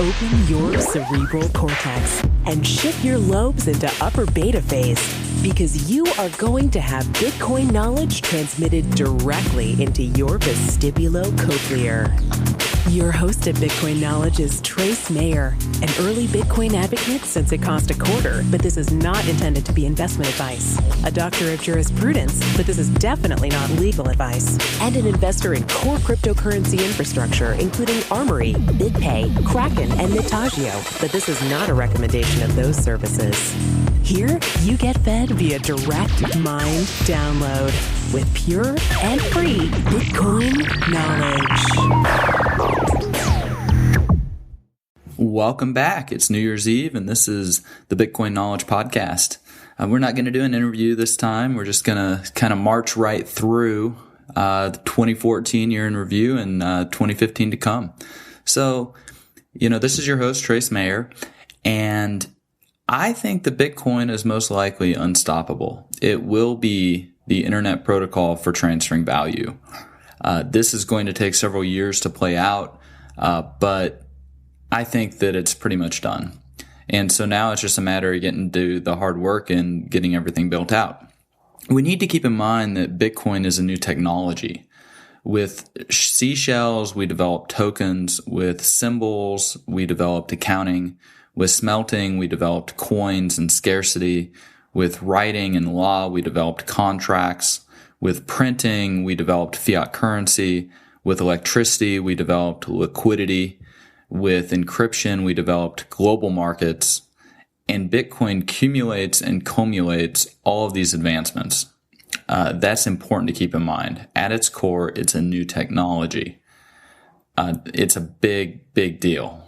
Open your cerebral cortex and shift your lobes into upper beta phase, because you are going to have Bitcoin knowledge transmitted directly into your vestibulocochlear. Your host of Bitcoin Knowledge is Trace Mayer, an early Bitcoin advocate since it cost $0.25, but this is not intended to be investment advice. A doctor of jurisprudence, but this is definitely not legal advice. And an investor in core cryptocurrency infrastructure, including Armory, BitPay, Kraken, and Mitagio, but this is not a recommendation of those services. Here, you get fed via direct mind download with pure and free Bitcoin knowledge. Welcome back. It's New Year's Eve, and this is the Bitcoin Knowledge Podcast. We're not going to do an interview this time. We're just going to kind of march right through the 2014 year in review and 2015 to come. So, this is your host, Trace Mayer, and I think the Bitcoin is most likely unstoppable. It will be the internet protocol for transferring value. This is going to take several years to play out, but I think that it's pretty much done. And so now it's just a matter of getting to do the hard work and getting everything built out. We need to keep in mind that Bitcoin is a new technology. With seashells, we developed tokens. With symbols, we developed accounting. With smelting, we developed coins and scarcity. With writing and law, we developed contracts. With printing, we developed fiat currency. With electricity, we developed liquidity. With encryption, we developed global markets. And Bitcoin cumulates and cumulates all of these advancements. That's important to keep in mind. At its core, it's a new technology. It's a big, big deal.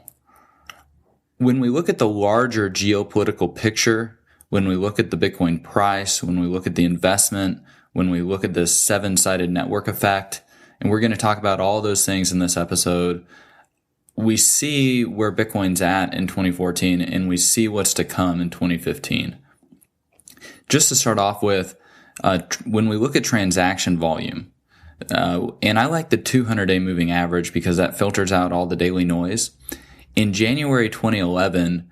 When we look at the larger geopolitical picture, when we look at the Bitcoin price, when we look at the investment, when we look at this seven-sided network effect, and we're going to talk about all those things in this episode, we see where Bitcoin's at in 2014, and we see what's to come in 2015. Just to start off with, when we look at transaction volume, and I like the 200-day moving average because that filters out all the daily noise. In January 2011,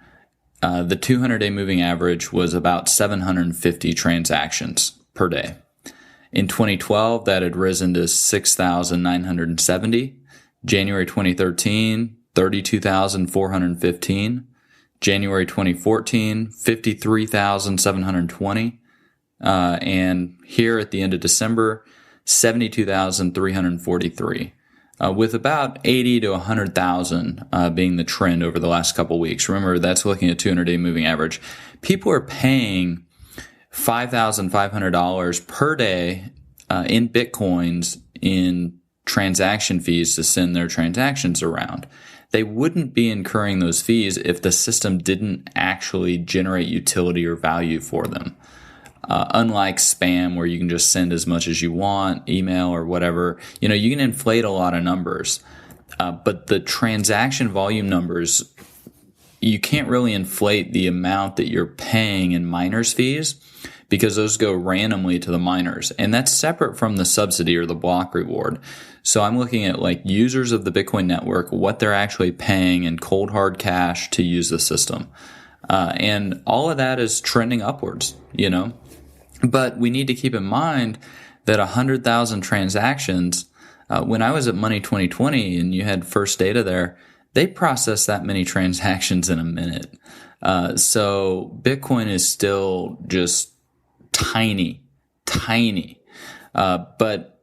the 200-day moving average was about 750 transactions per day. In 2012, that had risen to 6,970. January 2013, 32,415. January 2014, 53,720. And here at the end of December, 72,343. With about 80 to 100,000 being the trend over the last couple of weeks. Remember, that's looking at 200-day moving average. People are paying $5,500 per day in Bitcoins in transaction fees to send their transactions around. They wouldn't be incurring those fees if the system didn't actually generate utility or value for them. Unlike spam, where you can just send as much as you want, email or whatever, you can inflate a lot of numbers. But the transaction volume numbers, you can't really inflate the amount that you're paying in miners' fees because those go randomly to the miners. And that's separate from the subsidy or the block reward. So I'm looking at like users of the Bitcoin network, what they're actually paying in cold hard cash to use the system. And all of that is trending upwards, But we need to keep in mind that 100,000 transactions, when I was at Money 2020 and you had First Data there, they processed that many transactions in a minute. So Bitcoin is still just tiny. But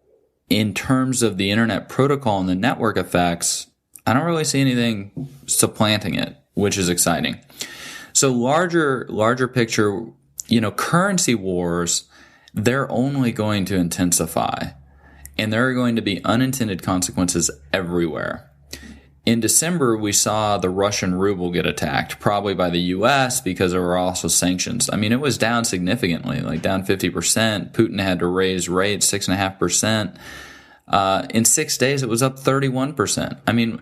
in terms of the internet protocol and the network effects, I don't really see anything supplanting it, which is exciting. So larger picture, currency wars, they're only going to intensify, and there are going to be unintended consequences everywhere. In December, we saw the Russian ruble get attacked, probably by the U.S. because there were also sanctions. I mean, it was down significantly, like down 50%. Putin had to raise rates 6.5%. In 6 days, it was up 31%. I mean,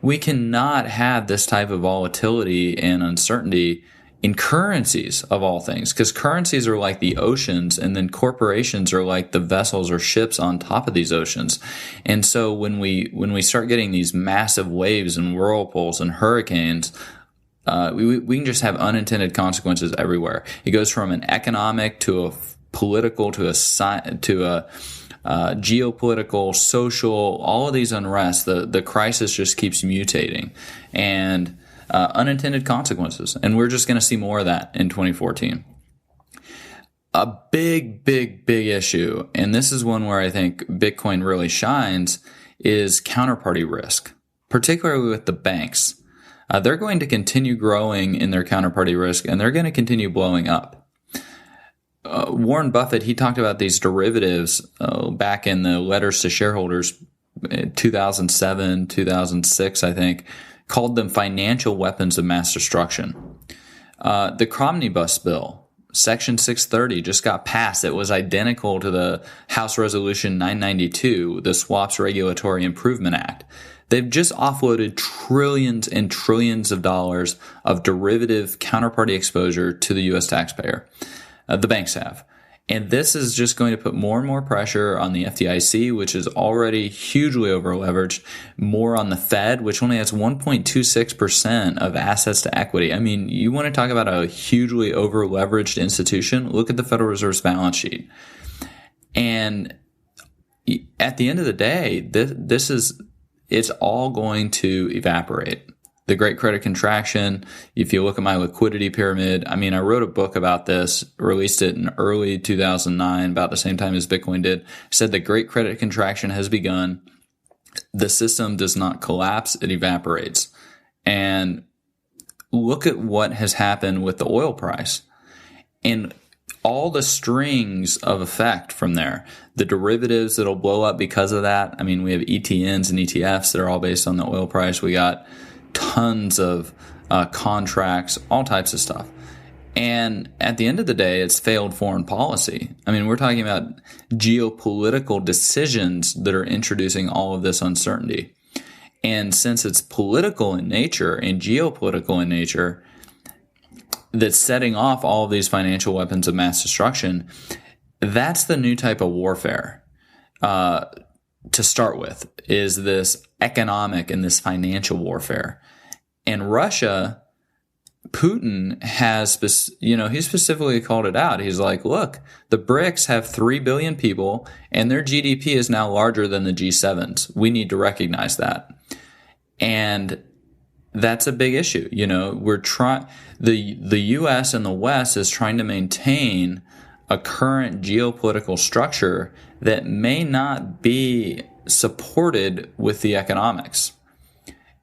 we cannot have this type of volatility and uncertainty in currencies of all things, because currencies are like the oceans, and then corporations are like the vessels or ships on top of these oceans. And so when we start getting these massive waves and whirlpools and hurricanes, we can just have unintended consequences everywhere. It goes from an economic to a political to a geopolitical, social, all of these unrest. The crisis just keeps mutating, and unintended consequences. And we're just going to see more of that in 2014. A big issue, and this is one where I think Bitcoin really shines, is counterparty risk, particularly with the banks. They're going to continue growing in their counterparty risk, and they're going to continue blowing up. Warren Buffett, he talked about these derivatives back in the letters to shareholders in 2007, 2006, I think, called them financial weapons of mass destruction. The Cromnibus bill, Section 630, just got passed. It was identical to the House Resolution 992, the Swaps Regulatory Improvement Act. They've just offloaded trillions and trillions of dollars of derivative counterparty exposure to the U.S. taxpayer. The banks have. And this is just going to put more and more pressure on the FDIC, which is already hugely over-leveraged, more on the Fed, which only has 1.26% of assets to equity. I mean, you want to talk about a hugely over-leveraged institution? Look at the Federal Reserve's balance sheet. And at the end of the day, it's all going to evaporate. The Great Credit Contraction, if you look at my liquidity pyramid, I mean, I wrote a book about this, released it in early 2009, about the same time as Bitcoin did, said the Great Credit Contraction has begun. The system does not collapse, it evaporates. And look at what has happened with the oil price. And all the strings of effect from there, the derivatives that'll blow up because of that. I mean, we have ETNs and ETFs that are all based on the oil price. We got tons of contracts, all types of stuff. And at the end of the day, it's failed foreign policy. I mean, we're talking about geopolitical decisions that are introducing all of this uncertainty. And since it's political in nature and geopolitical in nature, that's setting off all of these financial weapons of mass destruction, that's the new type of warfare. To start with, is this economic and this financial warfare. And Russia, Putin has, he specifically called it out. He's like, look, the BRICS have 3 billion people and their GDP is now larger than the G7's. We need to recognize that. And that's a big issue. The U.S. and the West is trying to maintain a current geopolitical structure that may not be supported with the economics.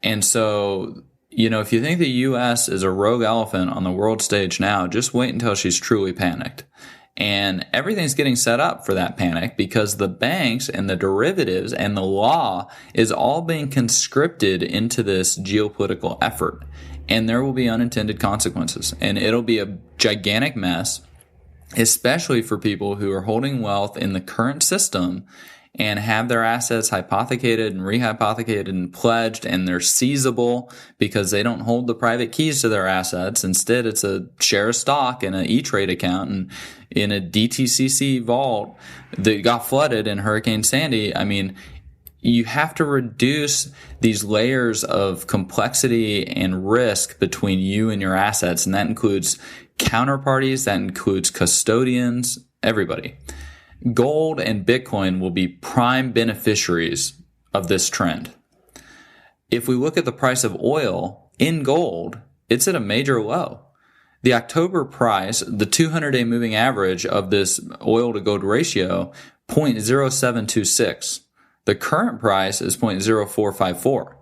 And so, if you think the U.S. is a rogue elephant on the world stage now, just wait until she's truly panicked. And everything's getting set up for that panic because the banks and the derivatives and the law is all being conscripted into this geopolitical effort. And there will be unintended consequences. And it'll be a gigantic mess, especially for people who are holding wealth in the current system and have their assets hypothecated and rehypothecated and pledged, and they're seizable because they don't hold the private keys to their assets. Instead, it's a share of stock in an E-Trade account and in a DTCC vault that got flooded in Hurricane Sandy. I mean, you have to reduce these layers of complexity and risk between you and your assets, and that includes counterparties, that includes custodians, everybody. Gold and Bitcoin will be prime beneficiaries of this trend. If we look at the price of oil in gold, it's at a major low. The October price, the 200-day moving average of this oil to gold ratio, 0.0726. The current price is 0.0454.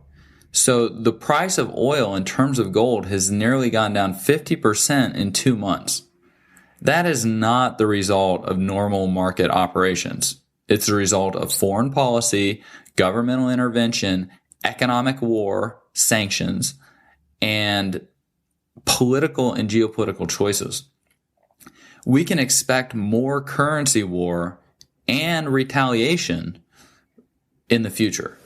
So the price of oil in terms of gold has nearly gone down 50% in 2 months. That is not the result of normal market operations. It's the result of foreign policy, governmental intervention, economic war, sanctions, and political and geopolitical choices. We can expect more currency war and retaliation in the future.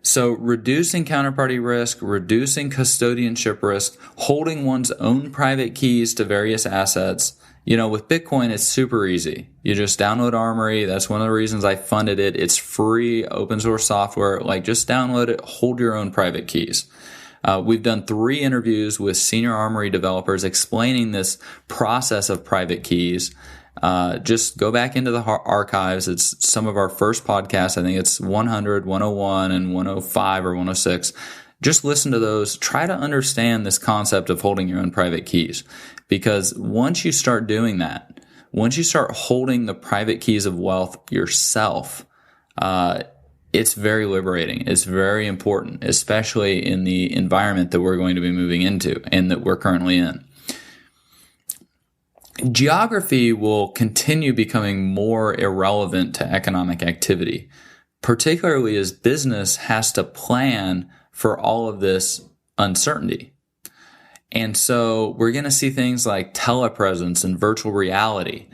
So reducing counterparty risk, reducing custodianship risk, holding one's own private keys to various assets. With Bitcoin, it's super easy. You just download Armory. That's one of the reasons I funded it. It's free, open source software. Just download it, hold your own private keys. We've done 3 interviews with senior Armory developers explaining this process of private keys. Just go back into the archives. It's some of our first podcasts. I think it's 100, 101, and 105 or 106. Just listen to those. Try to understand this concept of holding your own private keys. Because once you start doing that, once you start holding the private keys of wealth yourself, it's very liberating. It's very important, especially in the environment that we're going to be moving into and that we're currently in. Geography will continue becoming more irrelevant to economic activity, particularly as business has to plan for all of this uncertainty. And so we're going to see things like telepresence and virtual reality,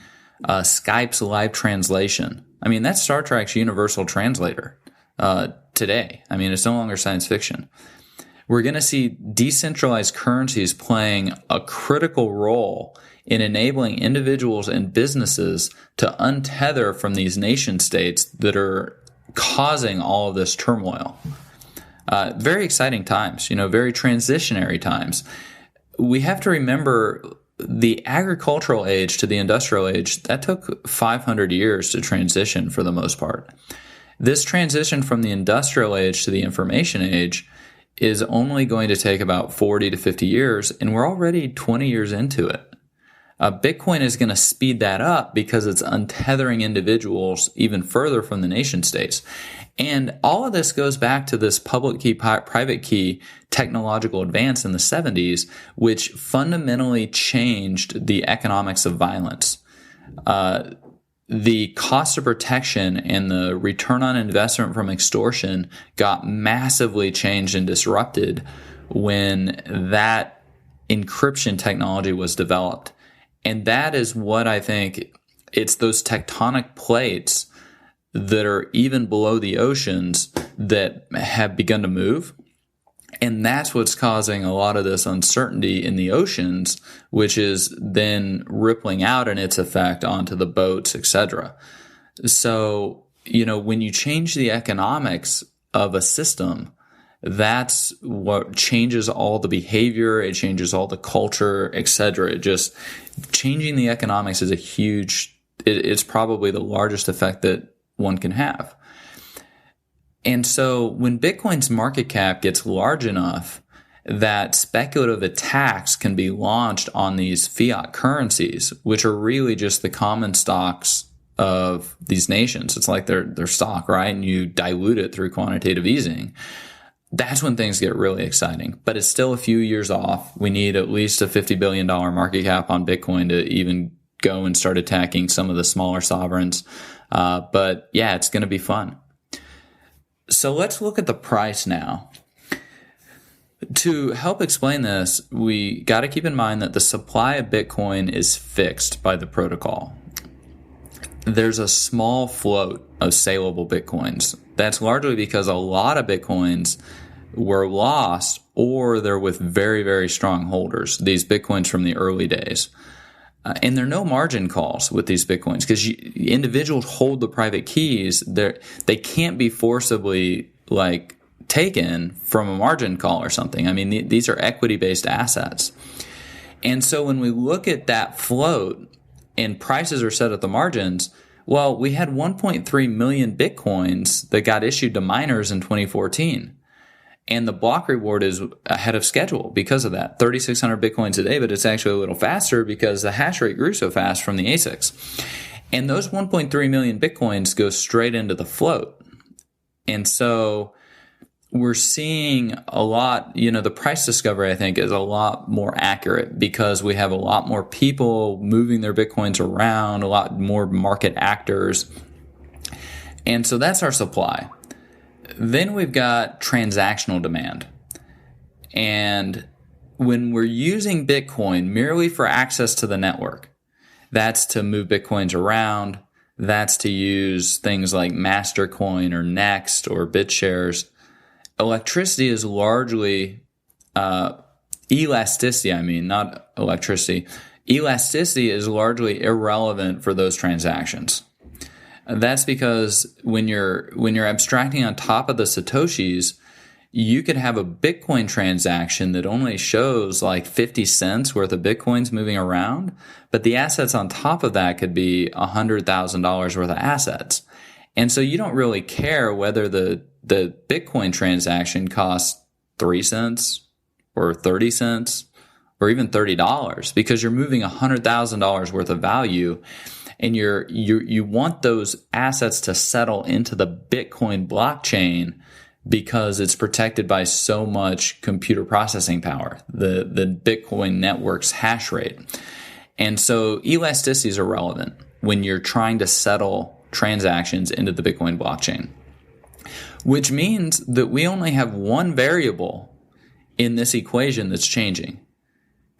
Skype's live translation. That's Star Trek's universal translator today. It's no longer science fiction. We're going to see decentralized currencies playing a critical role in enabling individuals and businesses to untether from these nation states that are causing all of this turmoil. Very exciting times, very transitionary times. We have to remember the agricultural age to the industrial age, that took 500 years to transition for the most part. This transition from the industrial age to the information age is only going to take about 40 to 50 years, and we're already 20 years into it. Bitcoin is going to speed that up because it's untethering individuals even further from the nation states. And all of this goes back to this public key, private key technological advance in the 70s, which fundamentally changed the economics of violence. The cost of protection and the return on investment from extortion got massively changed and disrupted when that encryption technology was developed. And that is what I think, it's those tectonic plates that are even below the oceans that have begun to move. And that's what's causing a lot of this uncertainty in the oceans, which is then rippling out in its effect onto the boats, etc. So, when you change the economics of a system, that's what changes all the behavior. It changes all the culture, etc. It just, changing the economics is it's probably the largest effect that one can have. And so when Bitcoin's market cap gets large enough that speculative attacks can be launched on these fiat currencies, which are really just the common stocks of these nations, it's like their stock, right? And you dilute it through quantitative easing. That's when things get really exciting. But it's still a few years off. We need at least a $50 billion market cap on Bitcoin to even go and start attacking some of the smaller sovereigns. But yeah, it's going to be fun. So let's look at the price now. To help explain this, we got to keep in mind that the supply of Bitcoin is fixed by the protocol. There's a small float of saleable Bitcoins. That's largely because a lot of Bitcoins were lost or they're with very, very strong holders, these Bitcoins from the early days. And there are no margin calls with these Bitcoins because individuals hold the private keys. They can't be forcibly taken from a margin call or something. These are equity-based assets. And so when we look at that float and prices are set at the margins, well, we had 1.3 million Bitcoins that got issued to miners in 2014. And the block reward is ahead of schedule because of that. 3,600 Bitcoins a day, but it's actually a little faster because the hash rate grew so fast from the ASICs. And those 1.3 million Bitcoins go straight into the float. And so we're seeing a lot, the price discovery, I think, is a lot more accurate because we have a lot more people moving their Bitcoins around, a lot more market actors. And so that's our supply. Then we've got transactional demand. And when we're using Bitcoin merely for access to the network, that's to move Bitcoins around, that's to use things like Mastercoin or Next or BitShares. electricity is largely elasticity. I mean, not electricity. Elasticity is largely irrelevant for those transactions. That's because when you're abstracting on top of the Satoshis, you could have a Bitcoin transaction that only shows like 50 cents worth of Bitcoins moving around, but the assets on top of that could be $100,000 worth of assets. And so you don't really care whether the Bitcoin transaction costs 3 cents or 30 cents or even $30 because you're moving $100,000 worth of value. And you want those assets to settle into the Bitcoin blockchain because it's protected by so much computer processing power, the Bitcoin network's hash rate. And so elasticity is irrelevant when you're trying to settle transactions into the Bitcoin blockchain, which means that we only have one variable in this equation that's changing.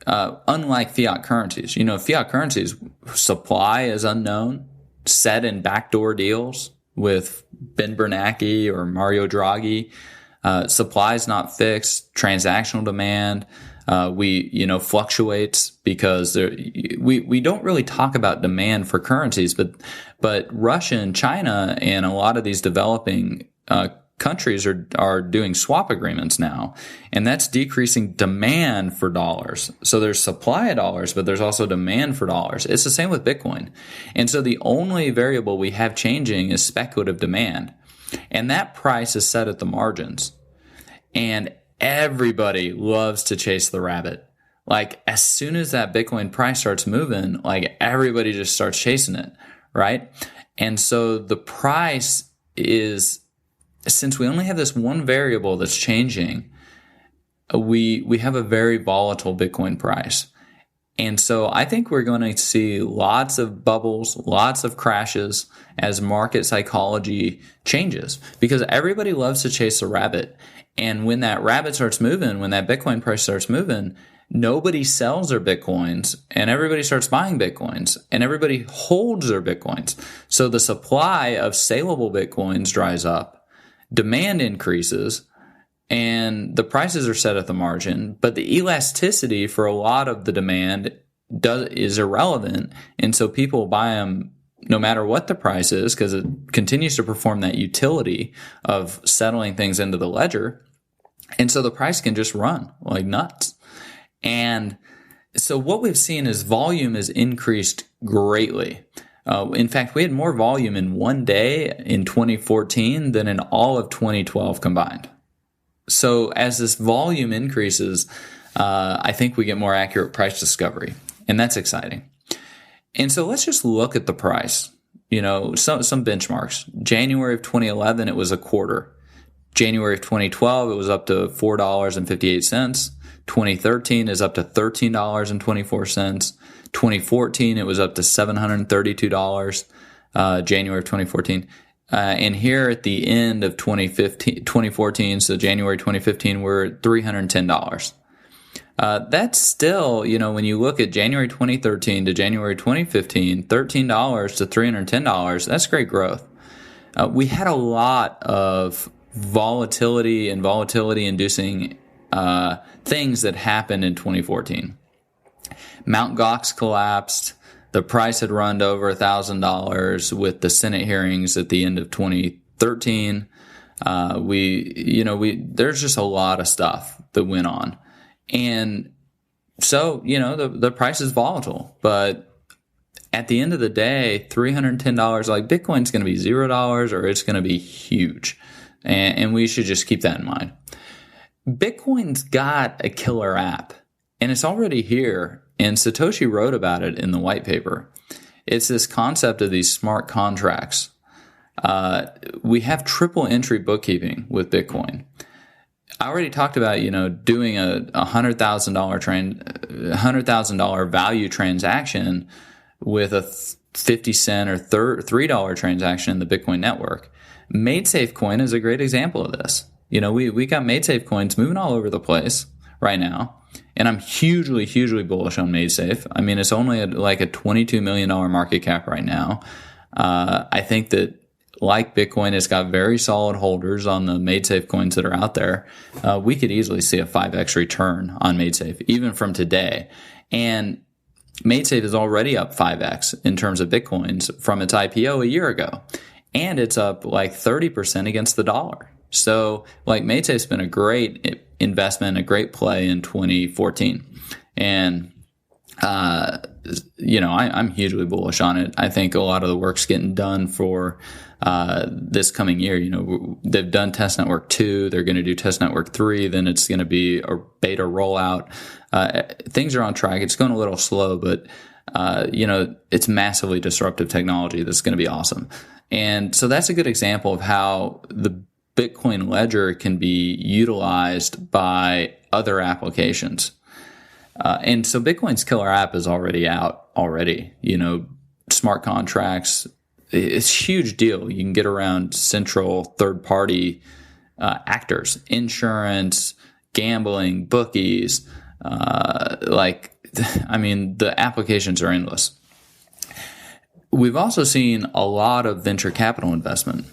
Unlike fiat currencies, fiat currencies, supply is unknown, set in backdoor deals with Ben Bernanke or Mario Draghi. Supply is not fixed. Transactional demand, fluctuates because we don't really talk about demand for currencies, but Russia and China and a lot of these developing countries are doing swap agreements now, and that's decreasing demand for dollars. So there's supply of dollars, but there's also demand for dollars. It's the same with Bitcoin. And so the only variable we have changing is speculative demand. And that price is set at the margins. And everybody loves to chase the rabbit. Like as soon as that Bitcoin price starts moving, like everybody just starts chasing it, right? And so the price is, since we only have this one variable that's changing, we have a very volatile Bitcoin price. And so I think we're going to see lots of bubbles, lots of crashes as market psychology changes because everybody loves to chase a rabbit. And when that rabbit starts moving, when that Bitcoin price starts moving, nobody sells their Bitcoins and everybody starts buying Bitcoins and everybody holds their Bitcoins. So the supply of saleable Bitcoins dries up. Demand increases and the prices are set at the margin, but the elasticity for a lot of the demand is irrelevant. And so people buy them no matter what the price is because it continues to perform that utility of settling things into the ledger. And so the price can just run like nuts. And so what we've seen is volume has increased greatly. In fact, we had more volume in one day in 2014 than in all of 2012 combined. So as this volume increases, I think we get more accurate price discovery, and that's exciting. And so let's just look at the price. Some benchmarks. January of 2011, it was a quarter. January of 2012, it was up to $4.58. 2013 is up to $13.24. 2014, it was up to $732, January of 2014. And here at the end of 2014, so January 2015, we're at $310. That's still, when you look at January 2013 to January 2015, $13 to $310, that's great growth. We had a lot of volatility and volatility-inducing things that happened in 2014. Mt. Gox collapsed. The price had run to over $1,000 with the Senate hearings at the end of 2013. There's just a lot of stuff that went on. And so, the price is volatile, but at the end of the day, $310, like Bitcoin's going to be $0 or it's going to be huge. And we should just keep that in mind. Bitcoin's got a killer app and it's already here. And Satoshi wrote about it in the white paper. It's this concept of these smart contracts. We have triple entry bookkeeping with Bitcoin. I already talked about, doing a $100,000 value transaction with a 50 cent or $3 transaction in the Bitcoin network. MaidSafe coin is a great example of this. We got MaidSafe coins moving all over the place right now. And I'm hugely, hugely bullish on MaidSafe. I mean, it's only like a $22 million market cap right now. I think that like Bitcoin, it's got very solid holders on the MaidSafe coins that are out there. We could easily see a 5x return on MaidSafe, even from today. And MaidSafe is already up 5x in terms of Bitcoins from its IPO a year ago. And it's up like 30% against the dollar. So like MaidSafe's been a great investment, a great play in 2014. And, I'm hugely bullish on it. I think a lot of the work's getting done for this coming year. They've done Test Network 2. They're going to do Test Network 3. Then it's going to be a beta rollout. Things are on track. It's going a little slow, but, it's massively disruptive technology that's going to be awesome. And so that's a good example of how the Bitcoin ledger can be utilized by other applications. And so Bitcoin's killer app is already out already. Smart contracts, it's a huge deal. You can get around central third-party actors, insurance, gambling, bookies. The applications are endless. We've also seen a lot of venture capital investment.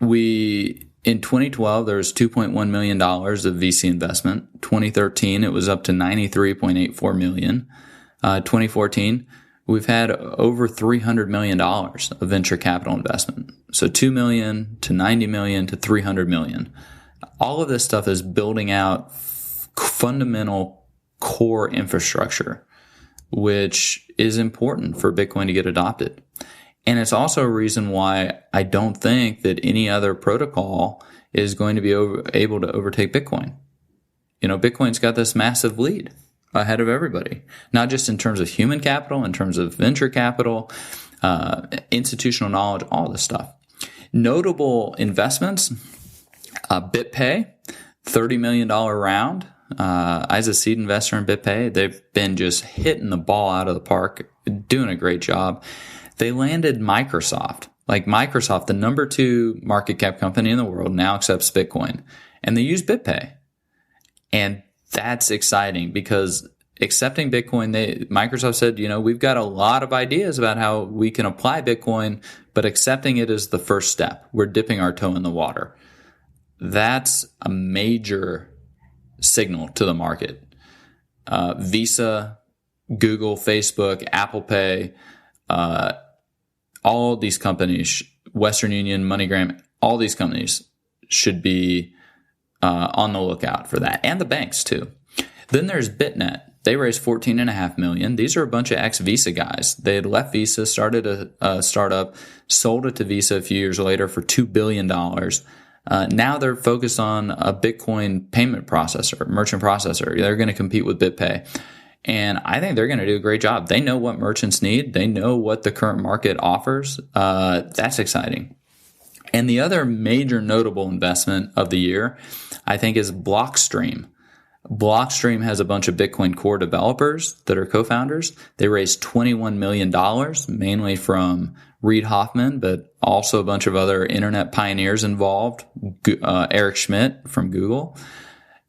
In 2012, there was $2.1 million of VC investment. 2013, it was up to $93.84 million. 2014, we've had over $300 million of venture capital investment. So $2 million to $90 million to $300 million. All of this stuff is building out fundamental core infrastructure, which is important for Bitcoin to get adopted. And it's also a reason why I don't think that any other protocol is going to be able to overtake Bitcoin. Bitcoin's got this massive lead ahead of everybody, not just in terms of human capital, in terms of venture capital, institutional knowledge, all this stuff. Notable investments, BitPay, $30 million round. As a seed investor in BitPay, they've been just hitting the ball out of the park, doing a great job. They landed Microsoft. Like Microsoft, the number 2 market cap company in the world, now accepts Bitcoin. And they use BitPay. And that's exciting because accepting Bitcoin, Microsoft said, we've got a lot of ideas about how we can apply Bitcoin, but accepting it is the first step. We're dipping our toe in the water. That's a major signal to the market. Visa, Google, Facebook, Apple Pay, all these companies, Western Union, MoneyGram, all these companies should be on the lookout for that, and the banks too. Then there's BitNet. They raised $14.5 million. These are a bunch of ex-Visa guys. They had left Visa, started a startup, sold it to Visa a few years later for $2 billion. Now they're focused on a Bitcoin payment processor, merchant processor. They're going to compete with BitPay. And I think they're going to do a great job. They know what merchants need. They know what the current market offers. That's exciting. And the other major notable investment of the year, I think, is Blockstream. Blockstream has a bunch of Bitcoin Core developers that are co-founders. They raised $21 million, mainly from Reid Hoffman, but also a bunch of other internet pioneers involved, Eric Schmidt from Google.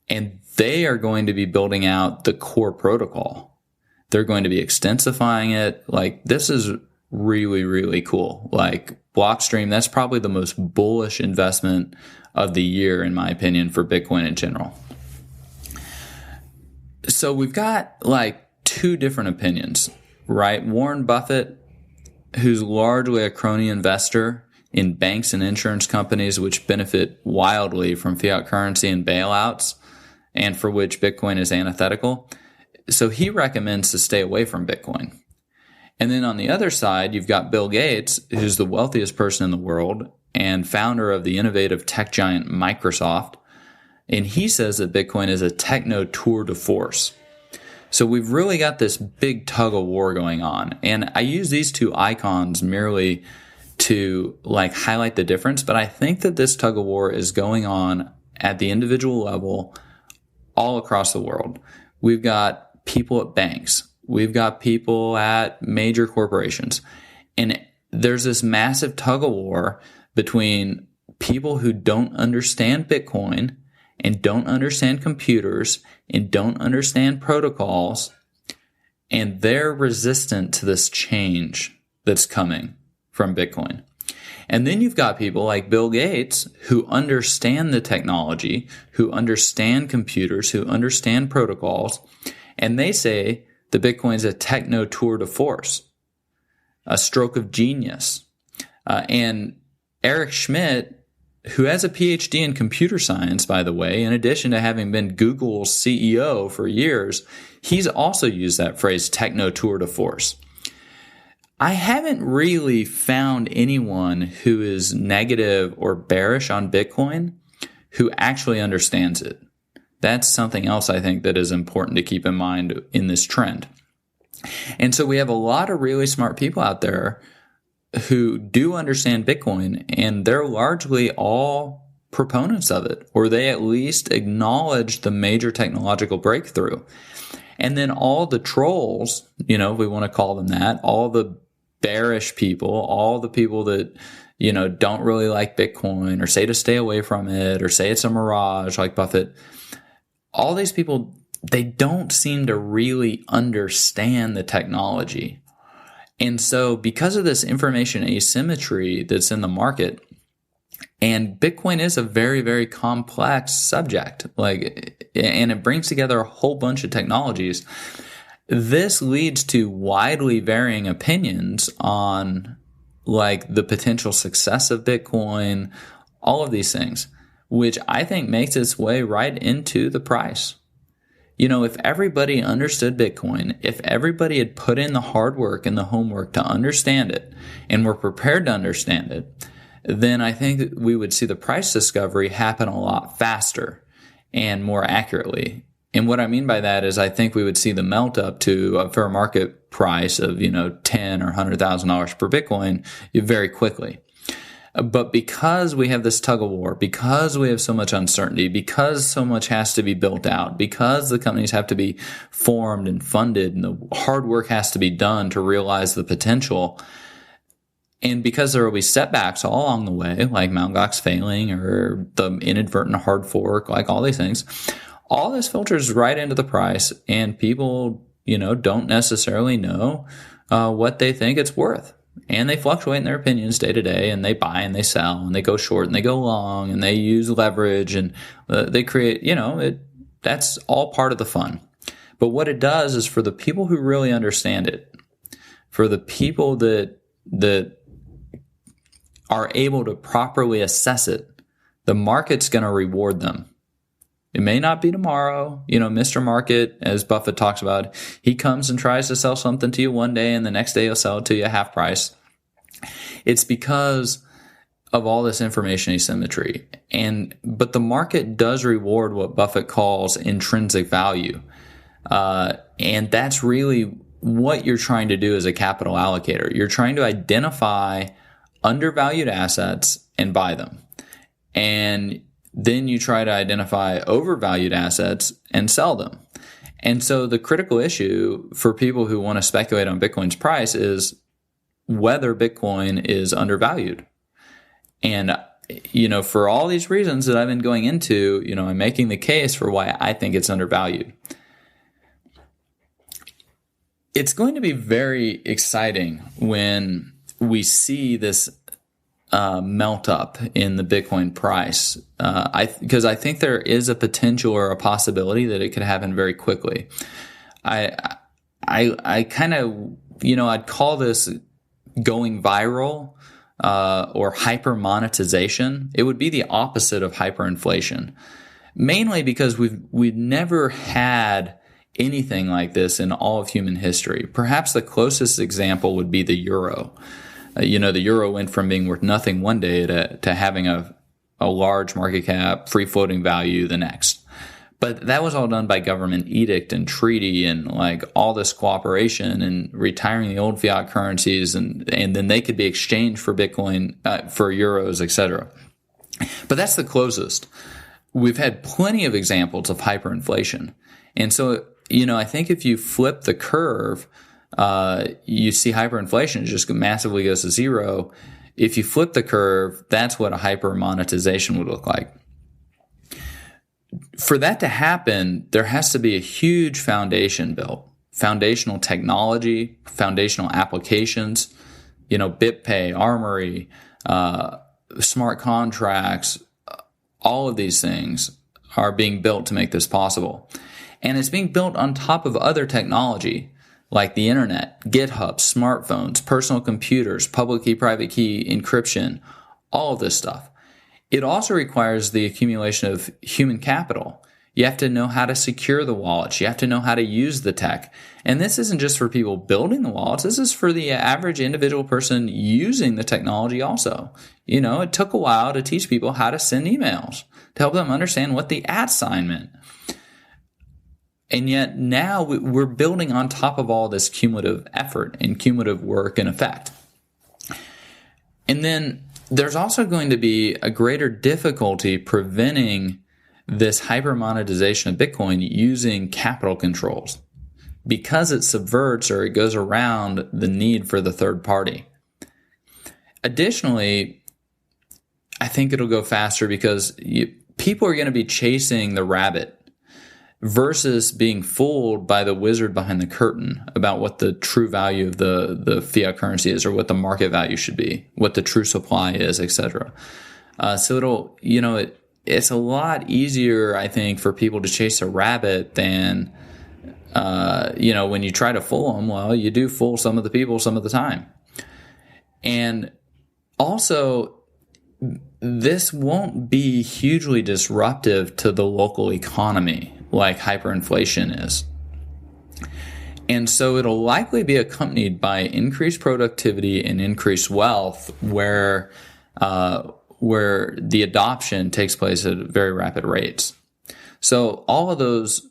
And they are going to be building out the core protocol. They're going to be extensifying it. Like, this is really, really cool. Like, Blockstream, that's probably the most bullish investment of the year, in my opinion, for Bitcoin in general. So we've got like 2 different opinions, right? Warren Buffett, who's largely a crony investor in banks and insurance companies, which benefit wildly from fiat currency and bailouts, and for which Bitcoin is antithetical. So he recommends to stay away from Bitcoin. And then on the other side, you've got Bill Gates, who's the wealthiest person in the world and founder of the innovative tech giant Microsoft. And he says that Bitcoin is a techno tour de force. So we've really got this big tug of war going on. And I use these 2 icons merely to like highlight the difference. But I think that this tug of war is going on at the individual level all across the world. We've got people at banks. We've got people at major corporations. And there's this massive tug of war between people who don't understand Bitcoin and don't understand computers and don't understand protocols, and they're resistant to this change that's coming from Bitcoin. And then you've got people like Bill Gates who understand the technology, who understand computers, who understand protocols, and they say the Bitcoin's a techno tour de force, a stroke of genius. And Eric Schmidt, who has a PhD in computer science, by the way, in addition to having been Google's CEO for years, he's also used that phrase, techno tour de force. I haven't really found anyone who is negative or bearish on Bitcoin who actually understands it. That's something else I think that is important to keep in mind in this trend. And so we have a lot of really smart people out there who do understand Bitcoin, and they're largely all proponents of it, or they at least acknowledge the major technological breakthrough. And then all the trolls, if we want to call them that, all the bearish people, all the people that, don't really like Bitcoin or say to stay away from it or say it's a mirage like Buffett, all these people, they don't seem to really understand the technology. And so because of this information asymmetry that's in the market, and Bitcoin is a very, very complex subject, and it brings together a whole bunch of technologies, this leads to widely varying opinions on the potential success of Bitcoin, all of these things, which I think makes its way right into the price. If everybody understood Bitcoin, if everybody had put in the hard work and the homework to understand it and were prepared to understand it, then I think that we would see the price discovery happen a lot faster and more accurately. And what I mean by that is I think we would see the melt up to a fair market price of, $10,000 or $100,000 per Bitcoin very quickly. But because we have this tug of war, because we have so much uncertainty, because so much has to be built out, because the companies have to be formed and funded and the hard work has to be done to realize the potential, and because there will be setbacks all along the way, like Mt. Gox failing or the inadvertent hard fork, like all these things, all this filters right into the price, and people, don't necessarily know what they think it's worth. And they fluctuate in their opinions day to day, and they buy and they sell and they go short and they go long and they use leverage and they create, that's all part of the fun. But what it does is for the people who really understand it, for the people that are able to properly assess it, the market's going to reward them. It may not be tomorrow. Mr. Market, as Buffett talks about, he comes and tries to sell something to you one day and the next day he'll sell it to you at half price. It's because of all this information asymmetry. But the market does reward what Buffett calls intrinsic value. And that's really what you're trying to do as a capital allocator. You're trying to identify undervalued assets and buy them. And then you try to identify overvalued assets and sell them. And so the critical issue for people who want to speculate on Bitcoin's price is whether Bitcoin is undervalued. And, for all these reasons that I've been going into, I'm making the case for why I think it's undervalued. It's going to be very exciting when we see this melt up in the Bitcoin price, because I think there is a potential or a possibility that it could happen very quickly. I kind of, I'd call this going viral or hyper monetization. It would be the opposite of hyperinflation, mainly because we've never had anything like this in all of human history. Perhaps the closest example would be the euro. The euro went from being worth nothing one day to having a large market cap, free floating value the next. But that was all done by government edict and treaty and all this cooperation and retiring the old fiat currencies, and then they could be exchanged for Bitcoin, for euros, etc. But that's the closest. We've had plenty of examples of hyperinflation. And so, I think if you flip the curve, you see hyperinflation just massively goes to zero. If you flip the curve, that's what a hyper monetization would look like. For that to happen, there has to be a huge foundation built, foundational technology, foundational applications, BitPay, Armory, smart contracts, all of these things are being built to make this possible. And it's being built on top of other technology like the internet, GitHub, smartphones, personal computers, public key, private key, encryption, all of this stuff. It also requires the accumulation of human capital. You have to know how to secure the wallets. You have to know how to use the tech. And this isn't just for people building the wallets. This is for the average individual person using the technology also. It took a while to teach people how to send emails, to help them understand what the @ sign meant. And yet now we're building on top of all this cumulative effort and cumulative work and effect. And then there's also going to be a greater difficulty preventing this hyper monetization of Bitcoin using capital controls because it subverts or it goes around the need for the third party. Additionally, I think it'll go faster because people are going to be chasing the rabbit versus being fooled by the wizard behind the curtain about what the true value of the fiat currency is, or what the market value should be, what the true supply is, etc. So it's a lot easier, I think, for people to chase a rabbit than, when you try to fool them. Well, you do fool some of the people some of the time. And also, this won't be hugely disruptive to the local economy like hyperinflation is. And so it'll likely be accompanied by increased productivity and increased wealth where the adoption takes place at very rapid rates. So all of those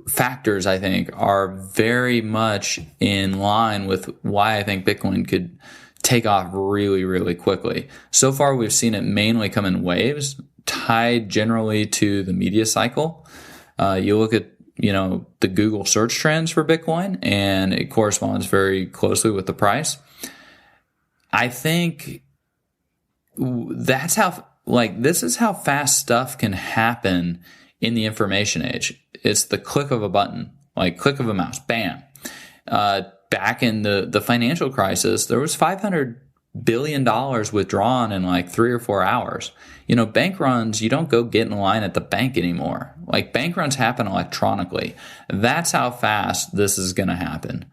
factors, I think, are very much in line with why I think Bitcoin could take off really, really quickly. So far, we've seen it mainly come in waves, tied generally to the media cycle. You look at, the Google search trends for Bitcoin, and it corresponds very closely with the price. I think that's how, this is how fast stuff can happen in the information age. It's the click of a button, click of a mouse, bam. Back in the financial crisis, there was $500 billion withdrawn in 3 or 4 hours. Bank runs, you don't go get in line at the bank anymore. Bank runs happen electronically. That's how fast this is going to happen.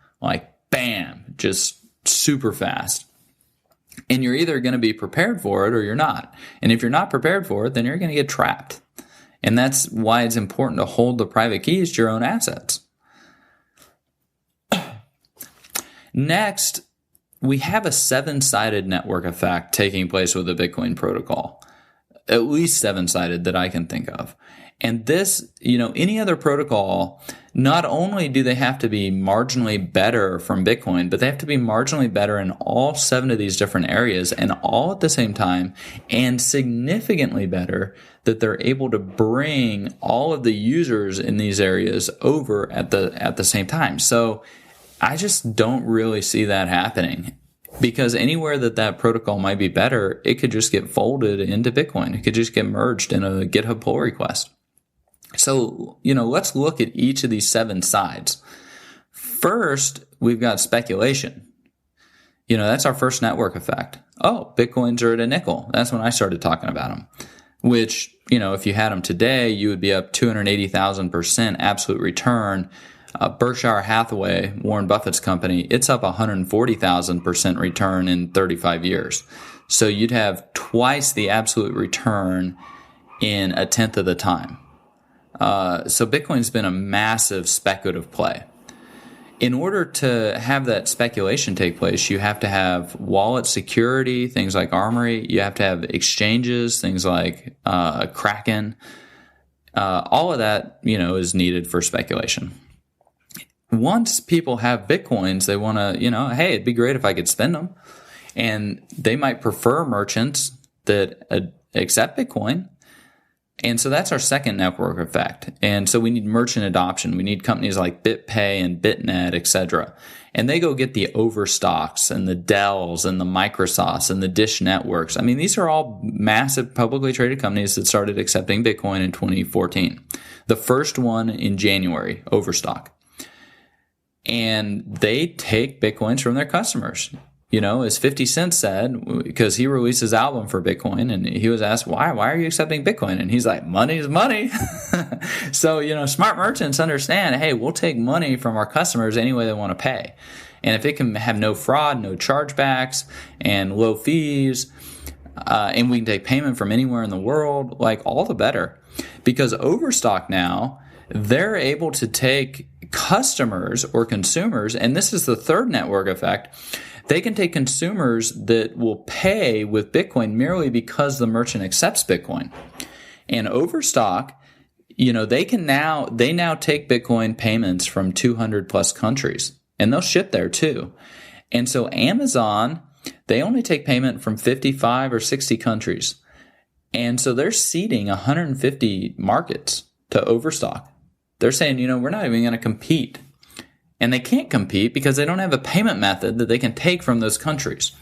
Bam, just super fast. And you're either going to be prepared for it or you're not. And if you're not prepared for it, then you're going to get trapped. And that's why it's important to hold the private keys to your own assets. Next, we have a 7-sided network effect taking place with the Bitcoin protocol. At least 7-sided that I can think of. And this, any other protocol, not only do they have to be marginally better from Bitcoin, but they have to be marginally better in all 7 of these different areas and all at the same time, and significantly better that they're able to bring all of the users in these areas over at the same time. So I just don't really see that happening. Because anywhere that protocol might be better, it could just get folded into Bitcoin. It could just get merged in a GitHub pull request. So, let's look at each of these 7 sides. First, we've got speculation. That's our first network effect. Oh, Bitcoins are at a nickel. That's when I started talking about them. Which, if you had them today, you would be up 280,000% absolute return. Berkshire Hathaway, Warren Buffett's company, it's up 140,000% return in 35 years. So you'd have twice the absolute return in a tenth of the time. So Bitcoin's been a massive speculative play. In order to have that speculation take place, you have to have wallet security, things like Armory. You have to have exchanges, things like Kraken. All of that, is needed for speculation. Once people have Bitcoins, they want to, hey, it'd be great if I could spend them. And they might prefer merchants that accept Bitcoin. And so that's our second network effect. And so we need merchant adoption. We need companies like BitPay and BitNet, etc. And they go get the Overstocks and the Dells and the Microsofts and the Dish Networks. I mean, these are all massive publicly traded companies that started accepting Bitcoin in 2014. The first one in January, Overstock. And they take Bitcoins from their customers. as 50 Cent said, because he released his album for Bitcoin, and he was asked, why are you accepting Bitcoin? And he's like, money is money. So, smart merchants understand, hey, we'll take money from our customers any way they want to pay. And if it can have no fraud, no chargebacks, and low fees, and we can take payment from anywhere in the world, like, all the better. Because Overstock now, they're able to take customers or consumers, and this is the third network effect. They can take consumers that will pay with Bitcoin merely because the merchant accepts Bitcoin. And Overstock, they now take Bitcoin payments from 200 plus countries, and they'll ship there too. And so Amazon, they only take payment from 55 or 60 countries. And so they're seeding 150 markets to Overstock. They're saying, we're not even going to compete. And they can't compete because they don't have a payment method that they can take from those countries.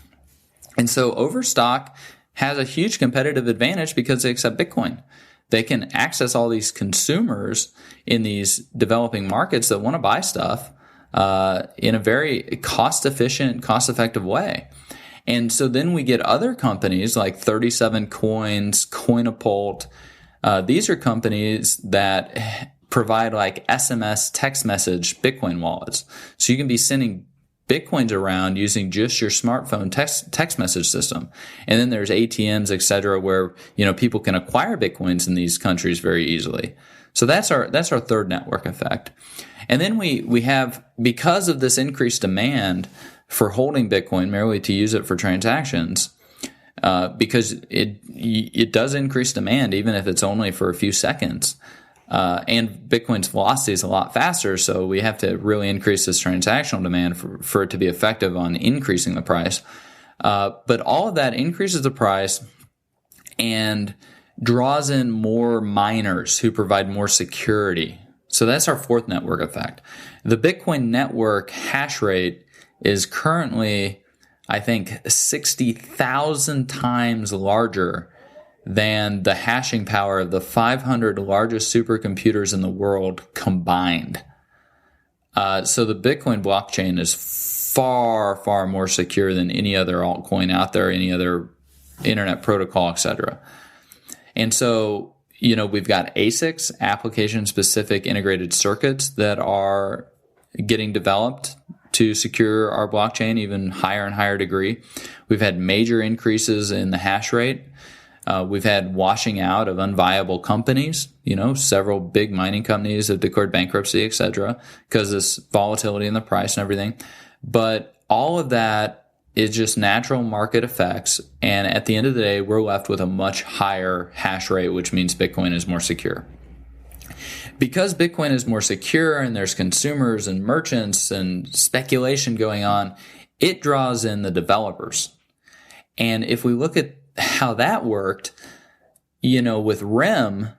And so Overstock has a huge competitive advantage because they accept Bitcoin. They can access all these consumers in these developing markets that want to buy stuff in a very cost-efficient, cost-effective way. And so then we get other companies like 37 Coins, Coinapult. These are companies that provide like SMS text message Bitcoin wallets. So you can be sending Bitcoins around using just your smartphone text message system. And then there's ATMs, et cetera, where, people can acquire Bitcoins in these countries very easily. So that's our third network effect. And then we have, because of this increased demand for holding Bitcoin merely to use it for transactions, because it does increase demand, even if it's only for a few seconds. And Bitcoin's velocity is a lot faster, so we have to really increase this transactional demand for it to be effective on increasing the price. But all of that increases the price and draws in more miners who provide more security. So that's our fourth network effect. The Bitcoin network hash rate is currently, I think, 60,000 times larger than the hashing power of the 500 largest supercomputers in the world combined. So the Bitcoin blockchain is far, far more secure than any other altcoin out there, any other internet protocol, etc. And so, we've got ASICs, application-specific integrated circuits, that are getting developed to secure our blockchain even higher and higher degree. We've had major increases in the hash rate. We've had washing out of unviable companies. Several big mining companies have declared bankruptcy, et cetera, because of this volatility in the price and everything. But all of that is just natural market effects. And at the end of the day, we're left with a much higher hash rate, which means Bitcoin is more secure. Because Bitcoin is more secure and there's consumers and merchants and speculation going on, it draws in the developers. And if we look at how that worked, with RIM,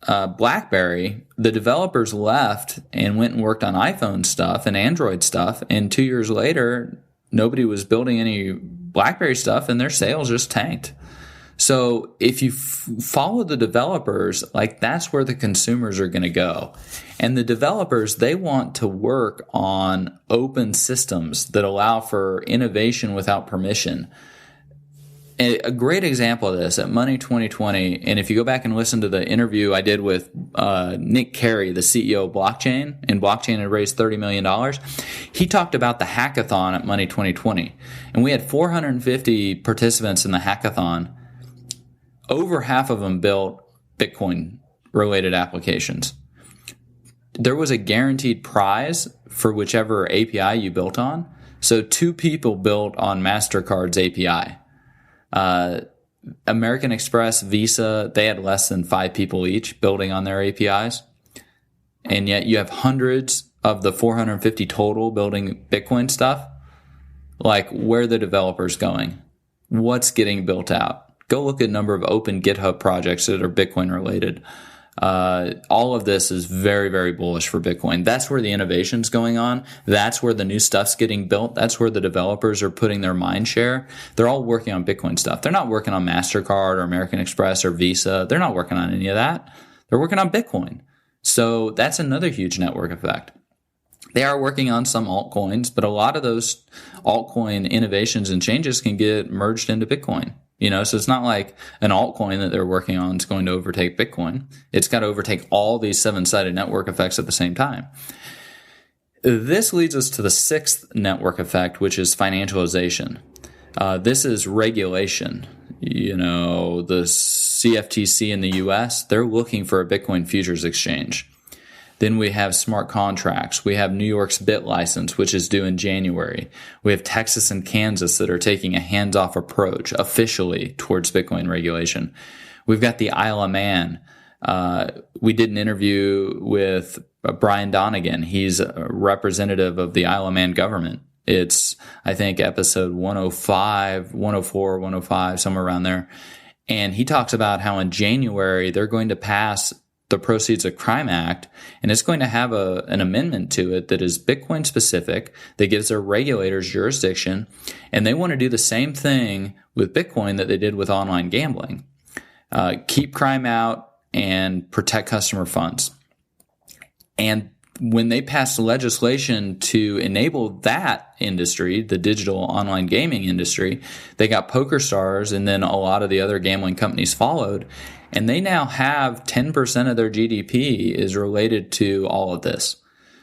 BlackBerry, the developers left and went and worked on iPhone stuff and Android stuff. And 2 years later, nobody was building any BlackBerry stuff and their sales just tanked. So if you follow the developers, that's where the consumers are going to go. And the developers, they want to work on open systems that allow for innovation without permission. A great example of this at Money 2020, and if you go back and listen to the interview I did with Nick Carey, the CEO of Blockchain, and Blockchain had raised $30 million, he talked about the hackathon at Money 2020. And we had 450 participants in the hackathon. Over half of them built Bitcoin-related applications. There was a guaranteed prize for whichever API you built on. So 2 people built on MasterCard's API. American Express, Visa, they had less than 5 people each building on their APIs. And yet you have hundreds of the 450 total building Bitcoin stuff. Where are the developers going? What's getting built out? Go look at a number of open GitHub projects that are Bitcoin related. All of this is very, very bullish for Bitcoin. That's where the innovation's going on. That's where the new stuff's getting built. That's where the developers are putting their mind share. They're all working on Bitcoin stuff. They're not working on MasterCard or American Express or Visa. They're not working on any of that. They're working on Bitcoin. So that's another huge network effect. They are working on some altcoins, but a lot of those altcoin innovations and changes can get merged into Bitcoin. So it's not like an altcoin that they're working on is going to overtake Bitcoin. It's got to overtake all these 7-sided network effects at the same time. This leads us to the 6th network effect, which is financialization. This is regulation. The CFTC in the US, they're looking for a Bitcoin futures exchange. Then we have smart contracts. We have New York's BitLicense, which is due in January. We have Texas and Kansas that are taking a hands-off approach officially towards Bitcoin regulation. We've got the Isle of Man. We did an interview with Brian Donegan. He's a representative of the Isle of Man government. It's, I think, episode 105, 104, 105, somewhere around there. And he talks about how in January they're going to pass the Proceeds of Crime Act, and it's going to have an amendment to it that is Bitcoin specific, that gives their regulators jurisdiction, and they want to do the same thing with Bitcoin that they did with online gambling. Keep crime out and protect customer funds. And when they passed legislation to enable that industry, the digital online gaming industry, they got PokerStars, and then a lot of the other gambling companies followed. And they now have 10% of their GDP is related to all of this.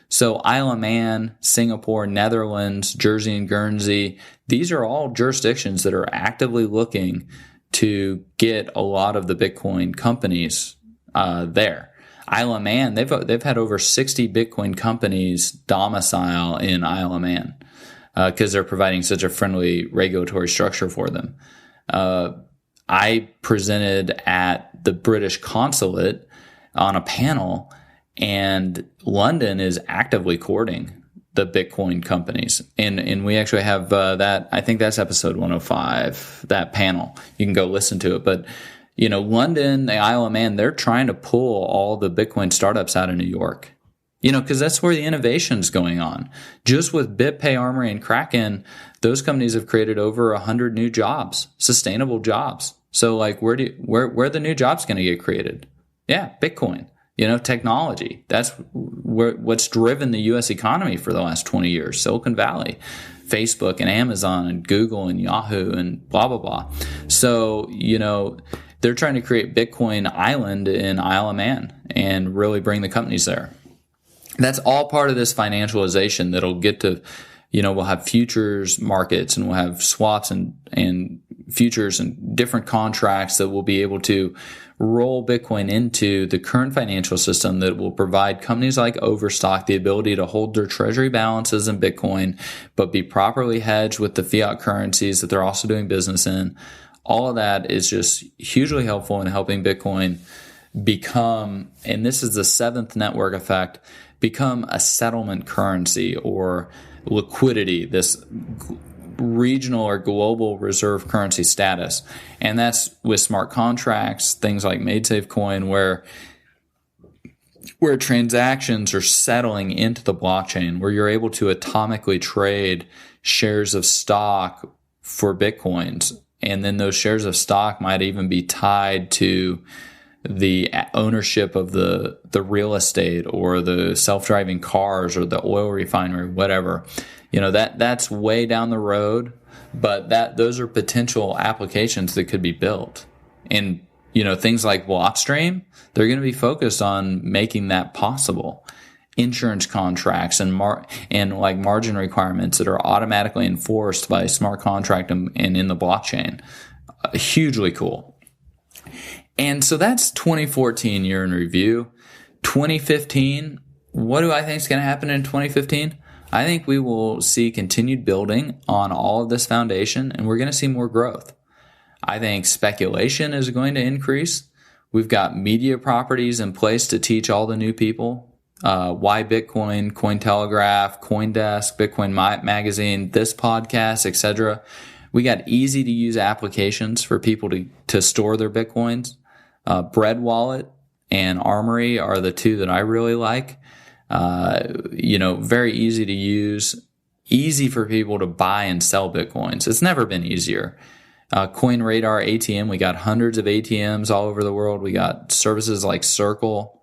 So Isle of Man, Singapore, Netherlands, Jersey and Guernsey, these are all jurisdictions that are actively looking to get a lot of the Bitcoin companies there. Isle of Man, they've had over 60 Bitcoin companies domicile in Isle of Man because they're providing such a friendly regulatory structure for them. I presented at the British consulate on a panel, and London is actively courting the Bitcoin companies. And we actually have that, I think that's episode 105, that panel. You can go listen to it. But, London, the Isle of Man, they're trying to pull all the Bitcoin startups out of New York. Because that's where the innovation's going on. Just with BitPay, Armory, and Kraken, those companies have created over 100 new jobs, sustainable jobs. So where are the new jobs going to get created? Yeah, Bitcoin, technology. That's what's driven the U.S. economy for the last 20 years. Silicon Valley, Facebook and Amazon and Google and Yahoo and blah, blah, blah. So, they're trying to create Bitcoin Island in Isle of Man and really bring the companies there. That's all part of this financialization that'll get to, we'll have futures markets and we'll have swaps and futures and different contracts that will be able to roll Bitcoin into the current financial system that will provide companies like Overstock the ability to hold their treasury balances in Bitcoin, but be properly hedged with the fiat currencies that they're also doing business in. All of that is just hugely helpful in helping Bitcoin become, and this is the 7th network effect, become a settlement currency or liquidity, this regional or global reserve currency status. And that's with smart contracts, things like MaidSafe Coin, where transactions are settling into the blockchain, where you're able to atomically trade shares of stock for Bitcoins. And then those shares of stock might even be tied to the ownership of the real estate or the self-driving cars or the oil refinery, whatever. That's way down the road, but those are potential applications that could be built. And, things like Blockstream, they're going to be focused on making that possible. Insurance contracts and margin requirements that are automatically enforced by smart contract and in the blockchain. Hugely cool. And so that's 2014 year in review. 2015, what do I think is going to happen in 2015? I think we will see continued building on all of this foundation, and we're going to see more growth. I think speculation is going to increase. We've got media properties in place to teach all the new people why Bitcoin, Cointelegraph, CoinDesk, Bitcoin Magazine, this podcast, etc. We got easy to use applications for people to store their Bitcoins. Bread Wallet and Armory are the two that I really like. Very easy to use, easy for people to buy and sell Bitcoins. It's never been easier. CoinRadar ATM, we got hundreds of ATMs all over the world. We got services like Circle.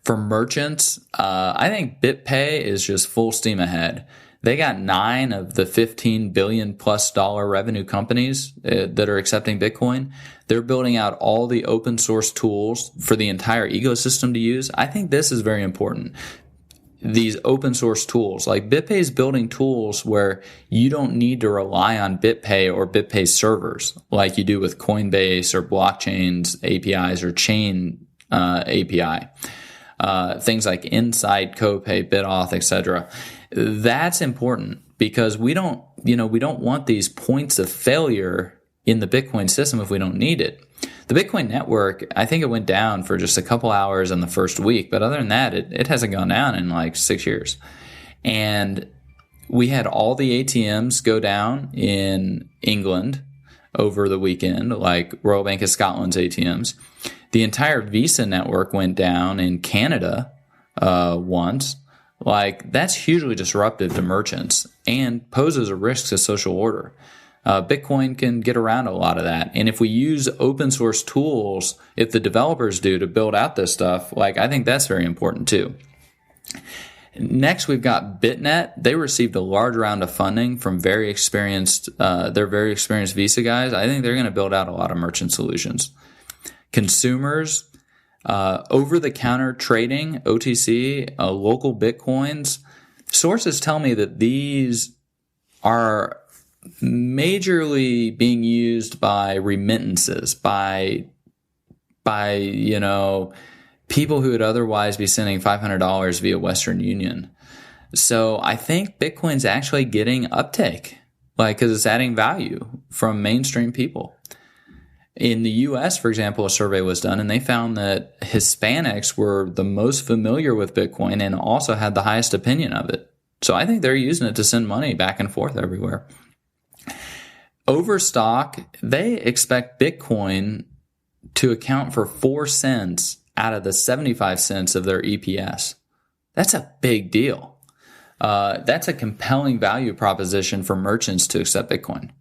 For merchants, I think BitPay is just full steam ahead. They got 9 of the 15 billion plus dollar revenue companies that are accepting Bitcoin. They're building out all the open source tools for the entire ecosystem to use. I think this is very important. These open source tools, like BitPay is building tools where you don't need to rely on BitPay or BitPay servers like you do with Coinbase or blockchains APIs or Chain API. Things like Insight, Copay, BitAuth, etc. That's important because we don't want these points of failure in the Bitcoin system if we don't need it. The Bitcoin network, I think it went down for just a couple hours in the first week, but other than that, it hasn't gone down in like 6 years. And we had all the ATMs go down in England over the weekend, like Royal Bank of Scotland's ATMs. The entire Visa network went down in Canada once. Like, that's hugely disruptive to merchants and poses a risk to social order. Bitcoin can get around a lot of that. And if we use open source tools, if the developers do to build out this stuff, like, I think that's very important too. Next, we've got BitNet. They received a large round of funding from their very experienced Visa guys. I think they're going to build out a lot of merchant solutions. Consumers, over-the-counter trading, OTC, local Bitcoins. Sources tell me that these are majorly being used by remittances, by people who would otherwise be sending $500 via Western Union. So I think Bitcoin's actually getting uptake, because it's adding value from mainstream people. In the U.S., for example, a survey was done, and they found that Hispanics were the most familiar with Bitcoin and also had the highest opinion of it. So I think they're using it to send money back and forth everywhere. Overstock, they expect Bitcoin to account for 4 cents out of the 75 cents of their EPS. That's a big deal. That's a compelling value proposition for merchants to accept Bitcoin.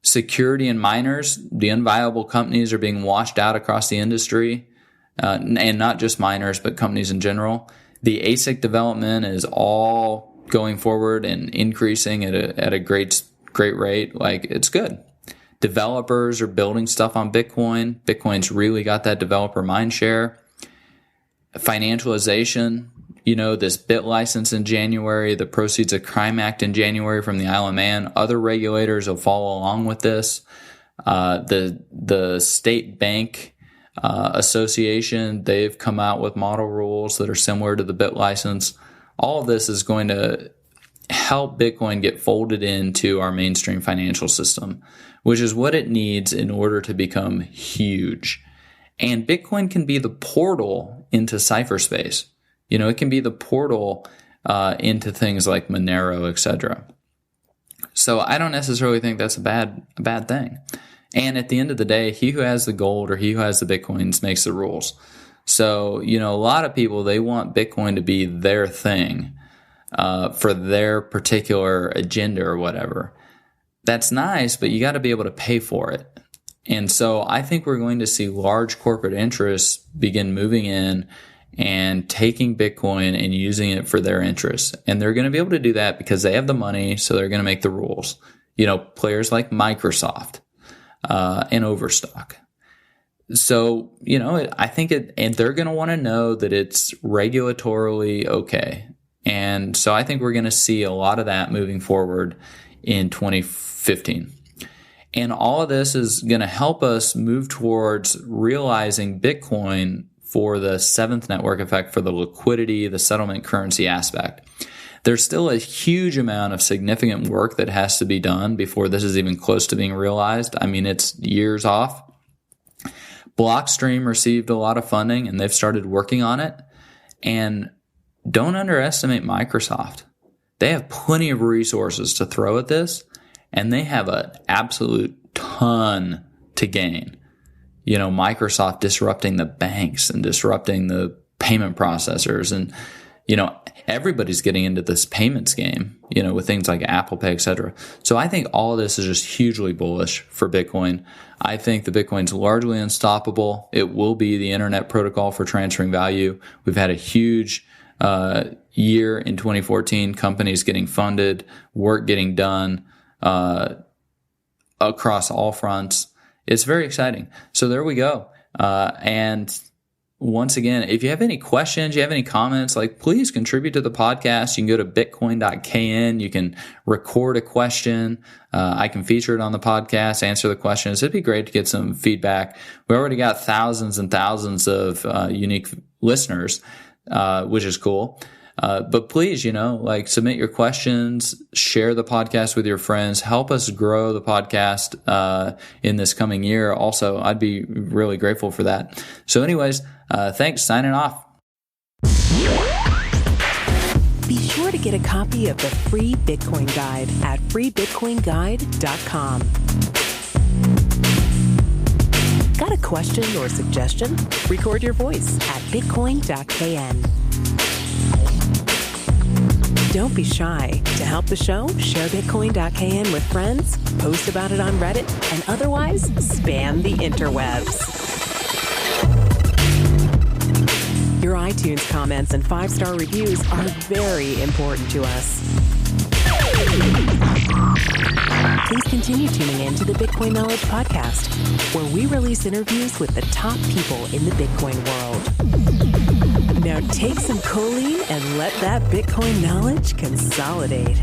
Security and miners, the unviable companies are being washed out across the industry, and not just miners, but companies in general. The ASIC development is all going forward and increasing at a great rate. Like, it's good. Developers are building stuff on Bitcoin. Bitcoin's really got that developer mindshare. Financialization, this Bit license in January, the Proceeds of Crime Act in January from the Isle of Man. Other regulators will follow along with this. The State Bank Association, they've come out with model rules that are similar to the Bit license. All of this is going to help Bitcoin get folded into our mainstream financial system, which is what it needs in order to become huge. And Bitcoin can be the portal into cypherspace. It can be the portal into things like Monero, etc. So I don't necessarily think that's a bad thing. And at the end of the day, he who has the gold or he who has the Bitcoins makes the rules. So, a lot of people, they want Bitcoin to be their thing for their particular agenda or whatever. That's nice, but you got to be able to pay for it. And so I think we're going to see large corporate interests begin moving in and taking Bitcoin and using it for their interests. And they're going to be able to do that because they have the money, so they're going to make the rules. Players like Microsoft and Overstock. So, I think and they're going to want to know that it's regulatorily okay. And so I think we're going to see a lot of that moving forward in 2015. And all of this is going to help us move towards realizing Bitcoin for the seventh network effect, for the liquidity, the settlement currency aspect. There's still a huge amount of significant work that has to be done before this is even close to being realized. I mean, it's years off. Blockstream received a lot of funding and they've started working on it. And don't underestimate Microsoft. They have plenty of resources to throw at this, and they have an absolute ton to gain. Microsoft disrupting the banks and disrupting the payment processors and, everybody's getting into this payments game, with things like Apple Pay, et cetera. So I think all of this is just hugely bullish for Bitcoin. I think the Bitcoin's largely unstoppable. It will be the internet protocol for transferring value. We've had a huge year in 2014, companies getting funded, work getting done across all fronts. It's very exciting. So there we go. And once again, if you have any questions, you have any comments, please contribute to the podcast. You can go to bitcoin.kn. You can record a question. I can feature it on the podcast, answer the questions. It'd be great to get some feedback. We already got thousands and thousands of unique listeners, which is cool. But please, submit your questions, share the podcast with your friends, help us grow the podcast in this coming year. Also, I'd be really grateful for that. So anyways, thanks. Signing off. Be sure to get a copy of the free Bitcoin Guide at freebitcoinguide.com. Got a question or suggestion? Record your voice at bitcoin.kn. Don't be shy. To help the show, share bitcoin.kn with friends, post about it on Reddit, and otherwise spam the interwebs. Your iTunes comments and 5-star reviews are very important to us. Please continue tuning in to the Bitcoin Knowledge Podcast, where we release interviews with the top people in the Bitcoin world. Now take some choline and let that Bitcoin knowledge consolidate.